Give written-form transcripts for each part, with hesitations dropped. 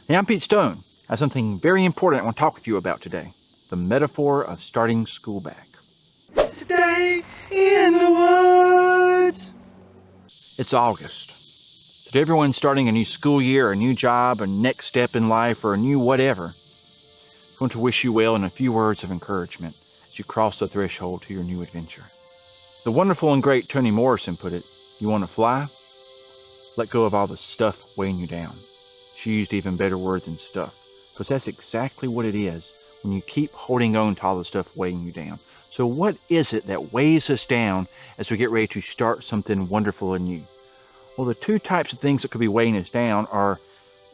Hey, I'm Pete Stone. I have something very important I want to talk with you about today. The metaphor of starting school back. Today in the woods. It's August. Today everyone's starting a new school year, a new job, a next step in life, or a new whatever. I want to wish you well in a few words of encouragement as you cross the threshold to your new adventure. The wonderful and great Toni Morrison put it, you want to fly? Let go of all the stuff weighing you down. She used even better words than stuff, because that's exactly what it is when you keep holding on to all the stuff weighing you down. So what is it that weighs us down as we get ready to start something wonderful and new? Well, the two types of things that could be weighing us down are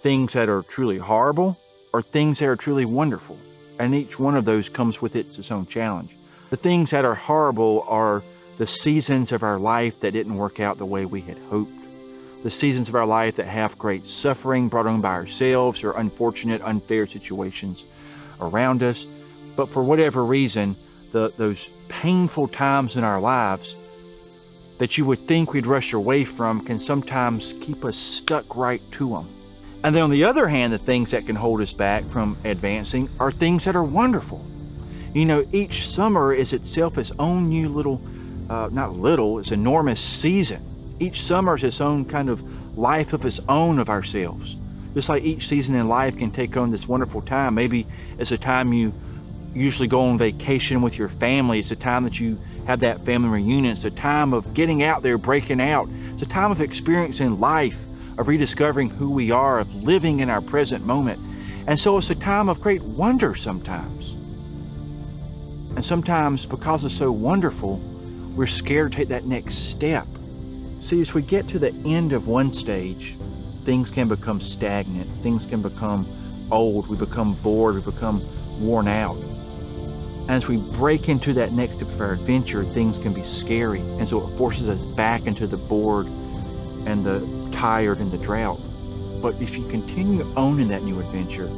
things that are truly horrible or things that are truly wonderful. And each one of those comes with its own challenge. The things that are horrible are the seasons of our life that didn't work out the way we had hoped. The seasons of our life that have great suffering brought on by ourselves or unfortunate, unfair situations around us. But for whatever reason, those painful times in our lives that you would think we'd rush away from can sometimes keep us stuck right to them. And then on the other hand, the things that can hold us back from advancing are things that are wonderful. You know, each summer is itself its own new little, it's enormous season. Each summer is its own kind of life of its own of ourselves. Just like each season in life can take on this wonderful time. Maybe it's a time you usually go on vacation with your family. It's a time that you have that family reunion. It's a time of getting out there, breaking out. It's a time of experiencing life, of rediscovering who we are, of living in our present moment. And so it's a time of great wonder sometimes. And sometimes because it's so wonderful, we're scared to take that next step. See, as we get to the end of one stage, things can become stagnant, things can become old, we become bored, we become worn out. And as we break into that next step of our adventure, things can be scary. And so it forces us back into the bored and the tired and the drought. But if you continue on in that new adventure,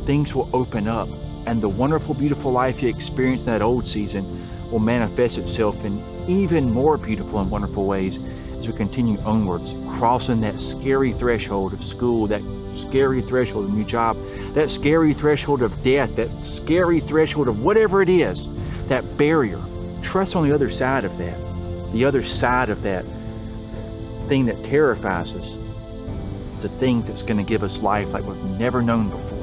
things will open up, and the wonderful, beautiful life you experienced in that old season will manifest itself in even more beautiful and wonderful ways as we continue onwards, crossing that scary threshold of school, that scary threshold of a new job, that scary threshold of death, that scary threshold of whatever it is, that barrier. Trust on the other side of that, thing that terrifies us. It's the things that's going to give us life like we've never known before.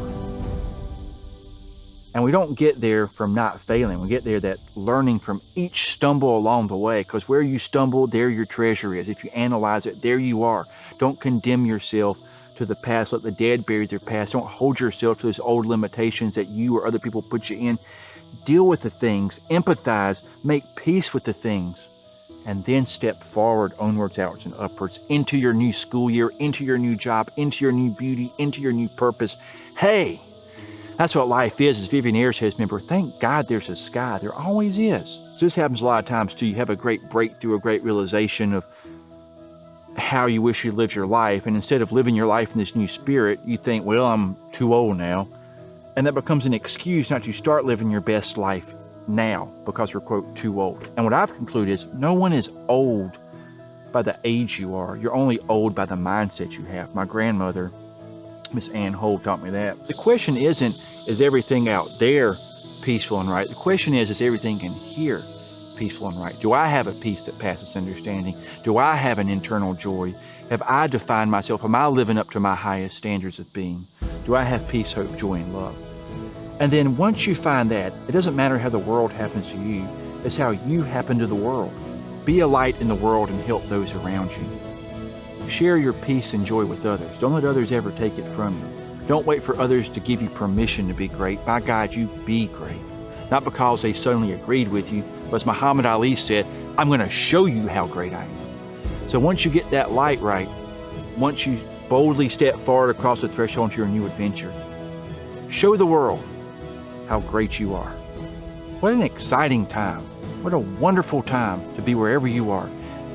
And we don't get there from not failing. We get there that learning from each stumble along the way, because where you stumble, there your treasure is. If you analyze it, there you are. Don't condemn yourself to the past. Let the dead bury their past. Don't hold yourself to those old limitations that you or other people put you in. Deal with the things, empathize, make peace with the things, and then step forward, onwards, outwards, and upwards into your new school year, into your new job, into your new beauty, into your new purpose. Hey! That's what life is. As Vivian Ayers says, remember, thank God there's a sky. There always is. So this happens a lot of times too. You have a great breakthrough, a great realization of how you wish you lived your life. And instead of living your life in this new spirit, you think, well, I'm too old now. And that becomes an excuse not to start living your best life now because we're, quote, too old. And what I've concluded is no one is old by the age you are. You're only old by the mindset you have. My grandmother, Miss Ann Holt, taught me that. The question isn't, is everything out there peaceful and right? The question is everything in here peaceful and right? Do I have a peace that passes understanding? Do I have an internal joy? Have I defined myself? Am I living up to my highest standards of being? Do I have peace, hope, joy, and love? And then once you find that, it doesn't matter how the world happens to you, it's how you happen to the world. Be a light in the world and help those around you. Share your peace and joy with others. Don't let others ever take it from you. Don't wait for others to give you permission to be great. By God, you be great. Not because they suddenly agreed with you, but as Muhammad Ali said, I'm going to show you how great I am. So once you get that light right, once you boldly step forward across the threshold to your new adventure, show the world how great you are. What an exciting time. What a wonderful time to be wherever you are,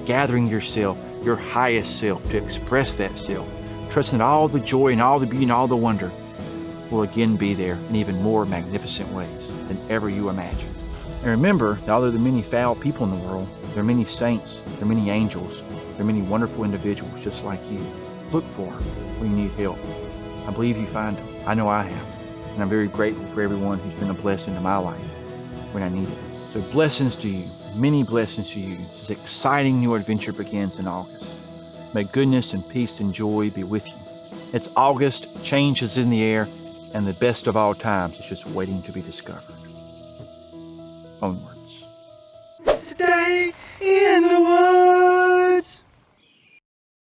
gathering yourself, your highest self, to express that self, trusting that all the joy and all the beauty and all the wonder will again be there in even more magnificent ways than ever you imagine. And remember that although there are many foul people in the world, there are many saints, there are many angels, there are many wonderful individuals just like you. Look for them when you need help. I believe you find them. I know I have. And I'm very grateful for everyone who's been a blessing to my life when I needed it. So blessings to you, many blessings to you. This exciting new adventure begins in August. May goodness and peace and joy be with you. It's August, change is in the air, and the best of all times is just waiting to be discovered. Onward.